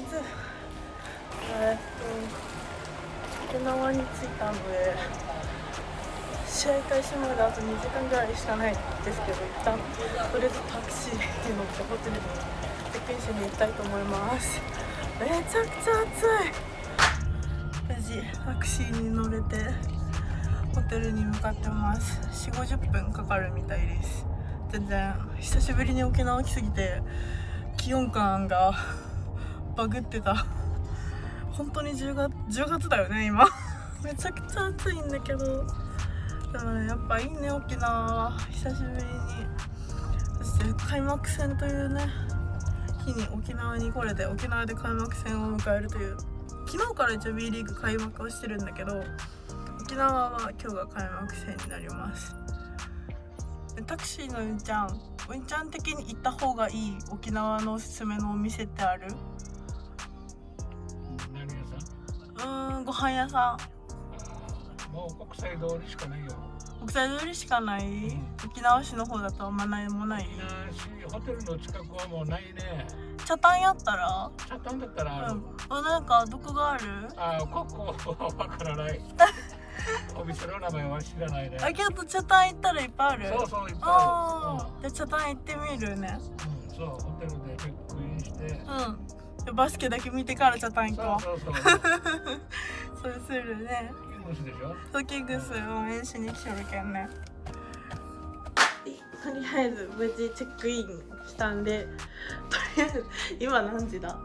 ず沖縄に着いたので、試合開始まであと2時間ぐらいしかないんですけど、一旦とりあえずタクシーに乗ってホテルにチェックインしに行きたいと思います。めちゃくちゃ暑い。無事タクシーに乗れてホテルに向かってます。4、50分かかるみたいです。全然久しぶりに沖縄来すぎて気温感がバグってた。本当に10月だよね今めちゃくちゃ暑いんだけど、でもねやっぱいいね沖縄は久しぶりに。そして開幕戦というね日に沖縄に来れて、沖縄で開幕戦を迎えるという、昨日から一応 B リーグ開幕をしてるんだけど、沖縄は今日が開幕戦になります。タクシーのうんちゃん的に行った方がいい沖縄のおすすめのお店ってある？何屋さん？ご飯屋さん。もう国際通りしかないよ。国際通りしかない、沖縄市の方だとあんまないもない。沖縄市ホテルの近くはもうないね。北谷やったら？北谷だったらある。なんかどこがある？ここはわからないお店の名前は知らないね。けど北谷行ったらいっぱいある。そうそういっぱいある。じゃあ北谷行ってみるね。そうホテルでチェックインして。でバスケだけ見てから北谷行こう。そうそうするね。キングスでしょ？そうキングス応援しに来てるけんね。とりあえず無事チェックインしたんで、とりあえず今何時だ？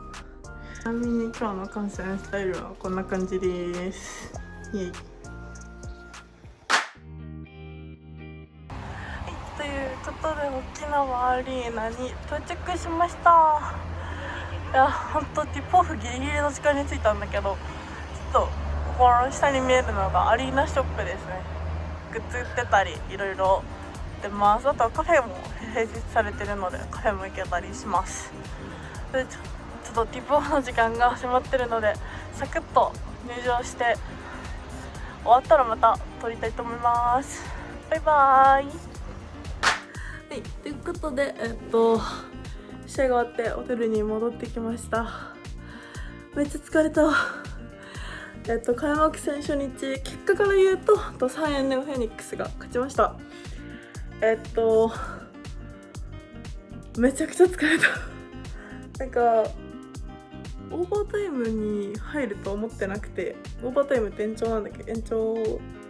ちなみに今日の観戦スタイルはこんな感じです。イエイ。ということで沖縄アリーナに到着しました。いや本当ティップオフギリギリの時間に着いたんだけど、ちょっとここの下に見えるのがアリーナショップですね。グッズ売ってたりいろいろ売ってます。あとはカフェも併設されてるのでカフェも行けたりします。でちょっとティップオフの時間が始まってるのでサクッと入場して終わったらまた撮りたいと思います。バイバーイ。はい、ということで試合が終わってホテルに戻ってきました。めっちゃ疲れた。開幕戦初日結果から言うと3円ネオフェニックスが勝ちました。めちゃくちゃ疲れたなんかオーバータイムに入ると思ってなくて、オーバータイムって延長なんだけど、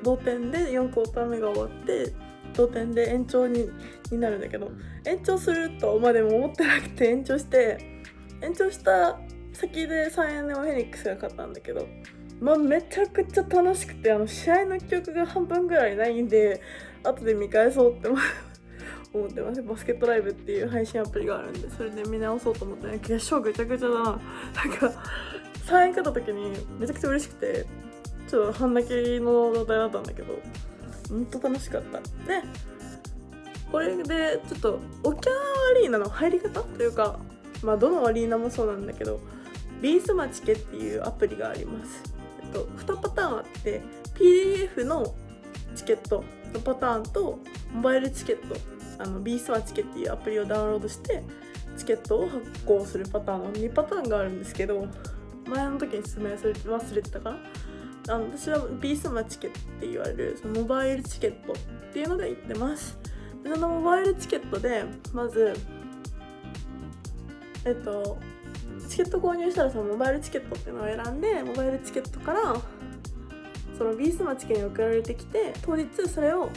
同点で4クォーター目が終わって同点で延長になるんだけど、延長するとまでも思ってなくて延長した先で3円ネオフェニックスが勝ったんだけど、めちゃくちゃ楽しくて、試合の記憶が半分ぐらいないんで後で見返そうって思ってます。バスケットライブっていう配信アプリがあるんで、それで見直そうと思ってね。決勝ぐちゃぐちゃだな。なんか3円勝った時にめちゃくちゃ嬉しくて、ちょっと半泣きの状態だったんだけど、ほんと楽しかった。でこれでちょっと沖縄アリーナの入り方というか、どのアリーナもそうなんだけど、ビースマチケっていうアプリがあります。2パターンあって、 PDF のチケットのパターンとモバイルチケット、ビースマチケっていうアプリをダウンロードしてチケットを発行するパターンの2パターンがあるんですけど、前の時に説明忘れてたかな。私はビースマチケって言われるそのモバイルチケットっていうので行ってます。でそのモバイルチケットでまずチケット購入したらそのモバイルチケットっていうのを選んで、モバイルチケットからそのビースマチケに送られてきて、当日それを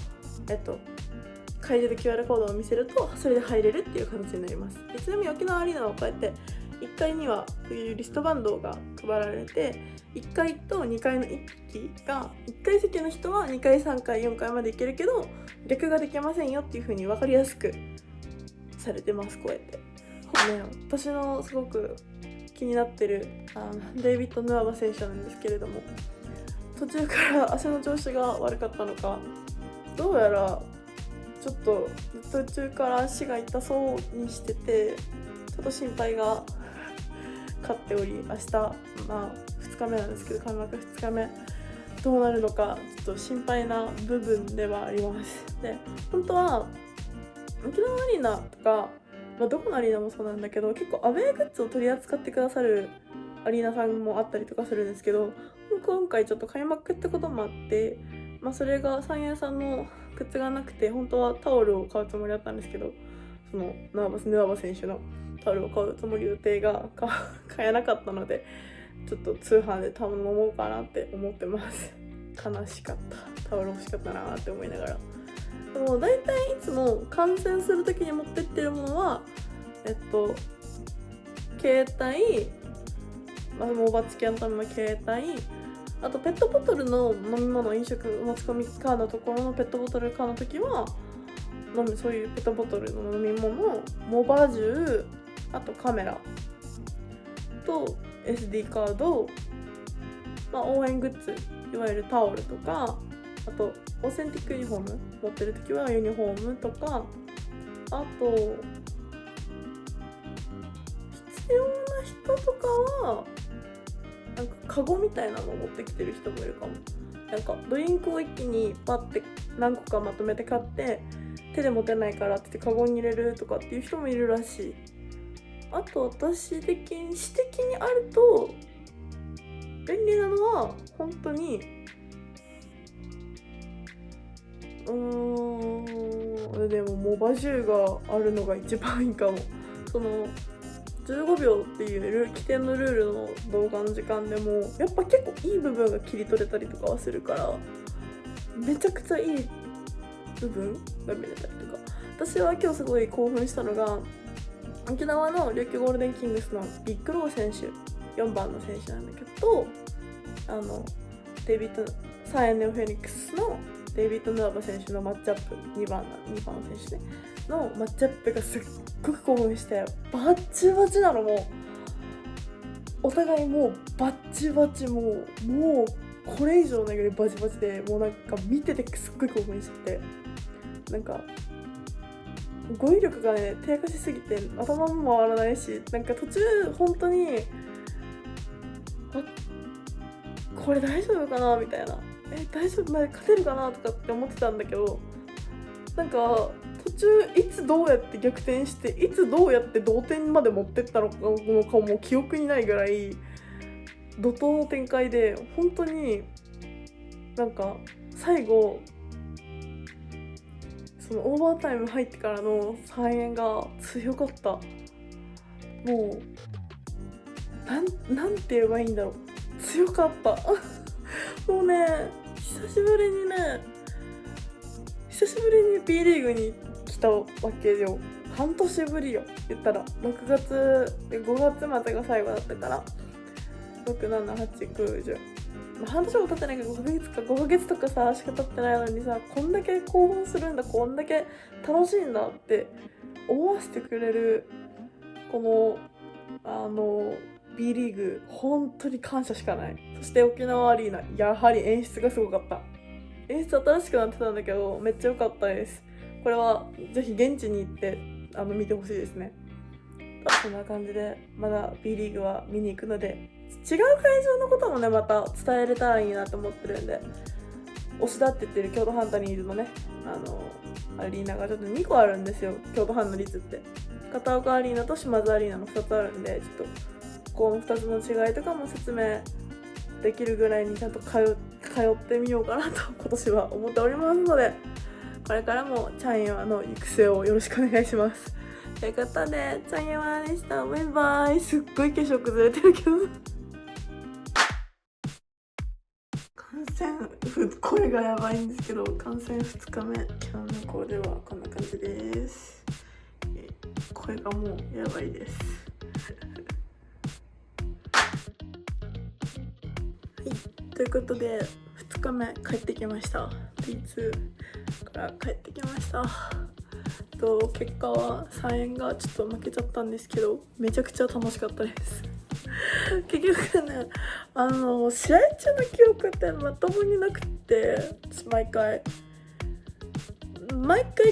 会場で QR コードを見せるとそれで入れるっていう形になります。でちなみに沖縄アリーナはこうやって1階にはこういうリストバンドが配られて、1階と2階の1機が、1階席の人は2階3階4階まで行けるけど逆ができませんよっていう風に分かりやすくされてます。こうやって私のすごく気になってるデイビッド・ヌアバ選手なんですけれども、途中から足の調子が悪かったのか、どうやらちょっと途中から足が痛そうにしてて、ちょっと心配が勝っており、明日2日目なんですけど、開幕2日目どうなるのかちょっと心配な部分ではあります。で本当は沖縄アリーナとかどこのアリーナもそうなんだけど、結構アウェーグッズを取り扱ってくださるアリーナさんもあったりとかするんですけど、今回ちょっと開幕ってこともあって、それが三円さんのグッズがなくて、本当はタオルを買うつもりだったんですけど、そのヌアバ選手のタオルを買うつもり予定が買えなかったので、ちょっと通販で頼もうかなって思ってます。悲しかった。タオル欲しかったなって思いながら。でも大体いつも観戦する時に持ってってるものは携帯、モバチ系のための携帯、あとペットボトルの飲み物、飲食持ち込みカーのところのペットボトルカーの時はそういうペットボトルの飲み物、モバ銃、あとカメラと SD カード、応援グッズ、いわゆるタオルとか、あとオーセンティックユニフォーム持ってる時はユニフォームとか、あと必要な人とかはなんかカゴみたいなのを持ってきてる人もいるかも。なんかドリンクを一気にパッて何個かまとめて買って手で持てないからってカゴに入れるとかっていう人もいるらしい。あと私的に私的にあると便利なのは本当にでもモバ銃があるのが一番いいかも。その15秒っていう規定のルールの動画の時間でもやっぱ結構いい部分が切り取れたりとかはするから、めちゃくちゃいい部分が見れたりとか。私は今日すごい興奮したのが、沖縄の琉球ゴールデンキングスのビッグロー選手、4番の選手なんだけど、デイビッドサイエンネオフェニックスのデイビッド・ヌアバ選手のマッチアップ、2番の選手ねのマッチアップがすっごく興奮して、バッチバチなの。もうお互いもうバッチバチ、もうこれ以上ないぐらいバチバチで、もうなんか見ててすっごい興奮してて、なんか語彙力がね低下しすぎて頭も回らないし、なんか途中本当にこれ大丈夫かなみたいな、大丈夫、勝てるかなとかって思ってたんだけど、なんか途中いつどうやって逆転していつどうやって同点まで持ってったのかもう記憶にないぐらい怒涛の展開で、本当になんか最後そのオーバータイム入ってからの3円が強かった。もうなんて言えばいいんだろう、強かったもうね、久しぶりに B リーグに来たわけよ。半年ぶりよ、言ったら。6月で5月までが最後だったから、6、7、8、9、10、半年も経ってないけど5ヶ月とかさしか経ってないのにさ、こんだけ興奮するんだ、こんだけ楽しいんだって思わせてくれるこのB リーグ、本当に感謝しかない。そして沖縄アリーナ、やはり演出がすごかった。演出新しくなってたんだけどめっちゃ良かったです。これはぜひ現地に行って見てほしいですね。そんな感じでまだ B リーグは見に行くので、違う会場のこともねまた伝えれたらいいなと思ってるんで、推しだって言ってる京都ハンタニーズのねアリーナがちょっと2個あるんですよ、京都ハンの率って。片岡アリーナと島津アリーナの2つあるんで、ちょっとこの2つの違いとかも説明できるぐらいにちゃんと通ってみようかなと今年は思っておりますので、これからもチャンヤワの育成をよろしくお願いします。ということでチャンヤワでした。バイバイ。すっごい化粧崩れてるけど観戦声がやばいんですけど、観戦2日目、今日のコーデはこんな感じです。声がもうやばいですということで2日目帰ってきました。T2 から帰ってきました。結果は3円がちょっと負けちゃったんですけど、めちゃくちゃ楽しかったです結局ね試合中の記憶ってまともになくて、毎回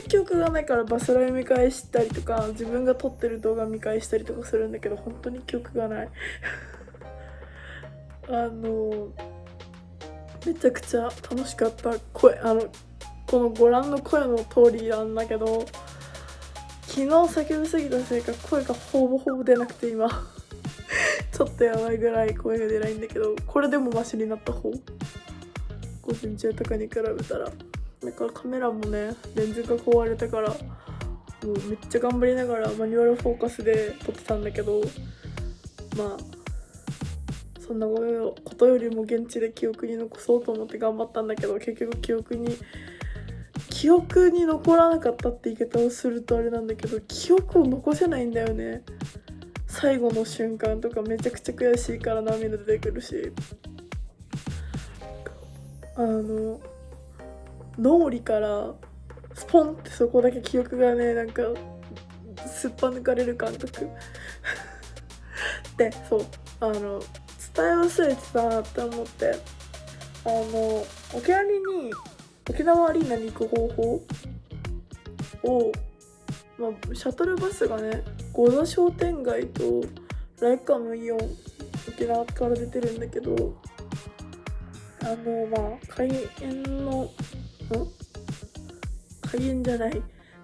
記憶がないからバスライ見返したりとか自分が撮ってる動画見返したりとかするんだけど、本当に記憶がないめちゃくちゃ楽しかった。このご覧の声の通りなんだけど、昨日叫びすぎたせいか声がほぼほぼ出なくて今ちょっとやばいぐらい声が出ないんだけど、これでもマシになった方、午前中とかに比べたら。だからカメラもね、レンズが壊れたからもうめっちゃ頑張りながらマニュアルフォーカスで撮ってたんだけど、まあそんなことよりも現地で記憶に残そうと思って頑張ったんだけど、結局記憶に残らなかったって言い方をするとあれなんだけど、記憶を残せないんだよね。最後の瞬間とかめちゃくちゃ悔しいから涙出てくるし、脳裏からスポンってそこだけ記憶がね、なんかすっぱ抜かれる感覚で、そう伝え忘れてたなって思って、沖縄アリーナに行く方法を、シャトルバスがね、五座商店街とライカムイオン沖縄から出てるんだけど、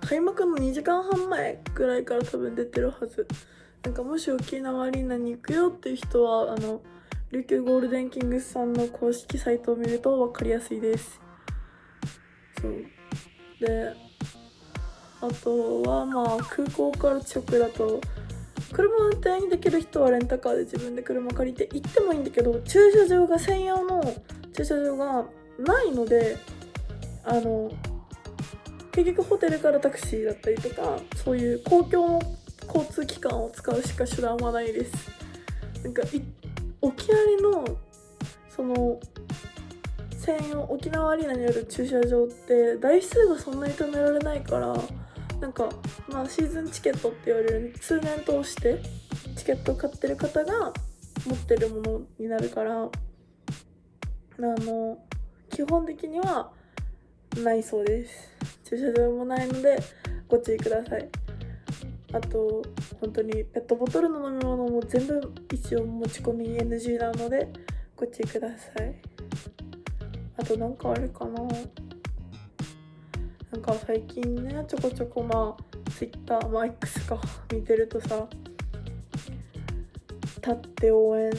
開幕の2時間半前ぐらいから多分出てるはず。なんかもし沖縄アリーナに行くよっていう人は琉球ゴールデンキングスさんの公式サイトを見ると分かりやすいです。そうで、あとは空港から近くだと車運転できる人はレンタカーで自分で車借りて行ってもいいんだけど、専用の駐車場がないので、結局ホテルからタクシーだったりとか、そういう公共の交通機関を使うしか手段はないです。なんか沖縄のその専用沖縄アリーナにある駐車場って台数がそんなに止められないから、なんかシーズンチケットって言われる通年通してチケットを買ってる方が持ってるものになるから、基本的にはないそうです。駐車場もないのでご注意ください。あと本当にペットボトルの飲み物も全部一応持ち込み NG なのでご注意ください。あとなんかあれかな、なんか最近ね、ちょこちょこTwitter、X か見てるとさ、立って応援、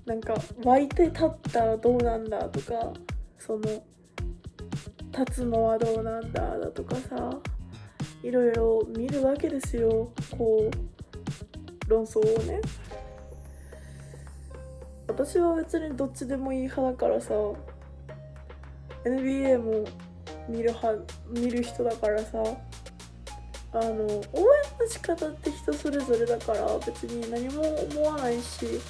なんか湧いて立ったらどうなんだとか、立つのはどうなんだだとかさ、いろいろ見るわけですよ、こう論争をね。私は別にどっちでもいい派だからさ、 NBA も見る人だからさ、応援の仕方って人それぞれだから別に何も思わないし、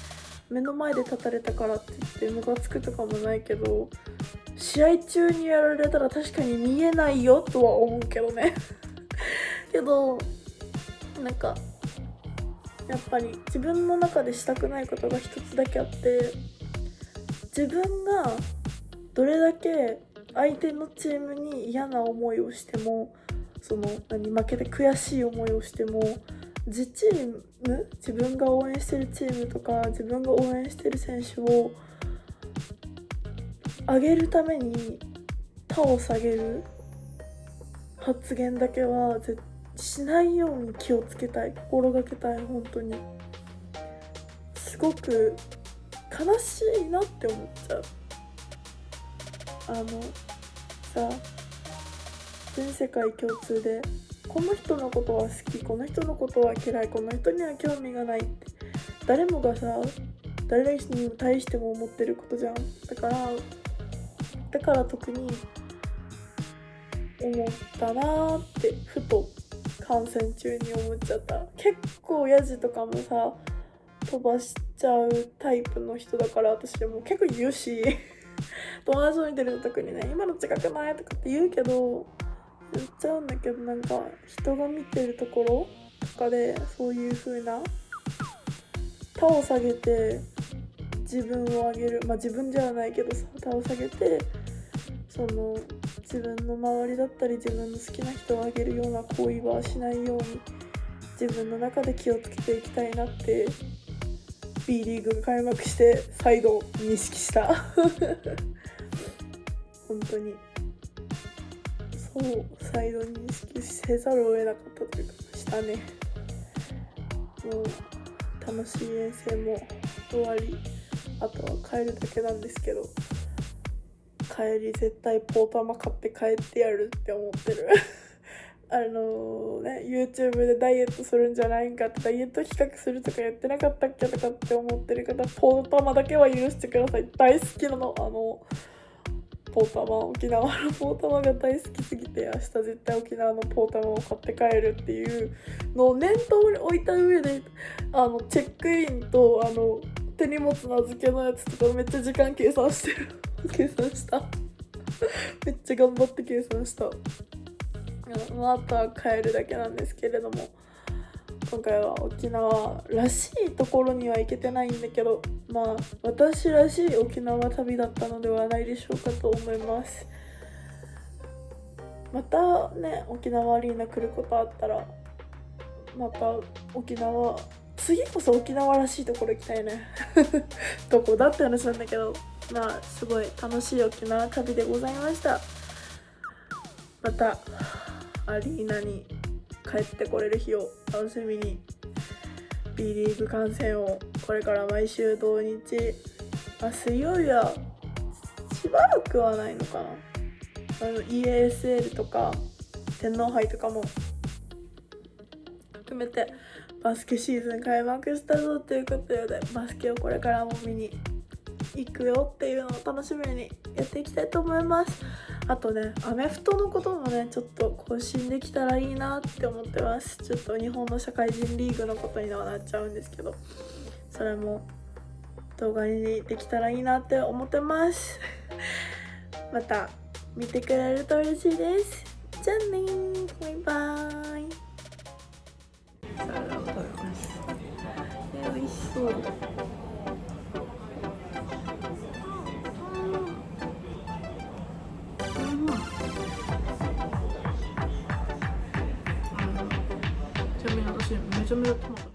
目の前で立たれたからって言ってムカつくとかもないけど、試合中にやられたら確かに見えないよとは思うけどねけどなんかやっぱり自分の中でしたくないことが一つだけあって、自分がどれだけ相手のチームに嫌な思いをしても、負けて悔しい思いをしても、自チーム、自分が応援してるチームとか自分が応援してる選手を上げるために他を下げる発言だけはしないように気をつけたい、心がけたい。本当にすごく悲しいなって思っちゃう。全世界共通でこの人のことは好き、この人のことは嫌い、この人には興味がないって誰もがさ、誰に対しても思ってることじゃん。だから特に思ったなーってふと観戦中に思っちゃった。結構ヤジとかもさ飛ばしちゃうタイプの人だから、私でも結構言うし友達を見てると特にね、今の近くないとかって言うけど言っちゃうんだけど、なんか人が見てるところとかでそういう風な他を下げて自分を上げる、自分じゃないけどさ、他を下げて自分の周りだったり自分の好きな人を上げるような行為はしないように自分の中で気をつけていきたいなってB リーグが開幕して再度認識した本当にそう再度認識せざるを得なかったというか、ししたね。もう楽しい遠征も終わり、あとは帰るだけなんですけど、帰り絶対ポータマ買って帰ってやるって思ってるYouTube でダイエットするんじゃないんかって、ダイエット企画するとかやってなかったっけとかって思ってる方、ポータマだけは許してください。大好きなの、ポータマ、沖縄のポータマが大好きすぎて、明日絶対沖縄のポータマを買って帰るっていうのを念頭に置いた上で、チェックインと手荷物の預けのやつとかめっちゃ時間計算してる計算しためっちゃ頑張って計算した。あとは帰るだけなんですけれども、今回は沖縄らしいところには行けてないんだけど、まあ私らしい沖縄旅だったのではないでしょうかと思います。またね、沖縄アリーナ来ることあったら、また沖縄、次こそ沖縄らしいところ行きたいねどこだって話なんだけど、まあすごい楽しい沖縄旅でございました。またアリーナに帰ってこれる日を楽しみに、 B リーグ観戦をこれから毎週土日、水曜日はしばらくはないのかな、EASL とか天皇杯とかも含めてバスケシーズン開幕したぞということで、バスケをこれからも見に行くよっていうのを楽しみにやっていきたいと思います。あとね、アメフトのこともねちょっと更新できたらいいなって思ってます。ちょっと日本の社会人リーグのことにはなっちゃうんですけど、それも動画にできたらいいなって思ってますまた見てくれると嬉しいです。じゃあねー、バイバーイ。サラダを食べます。美味しそう。ちなみに私めちゃめちゃトマト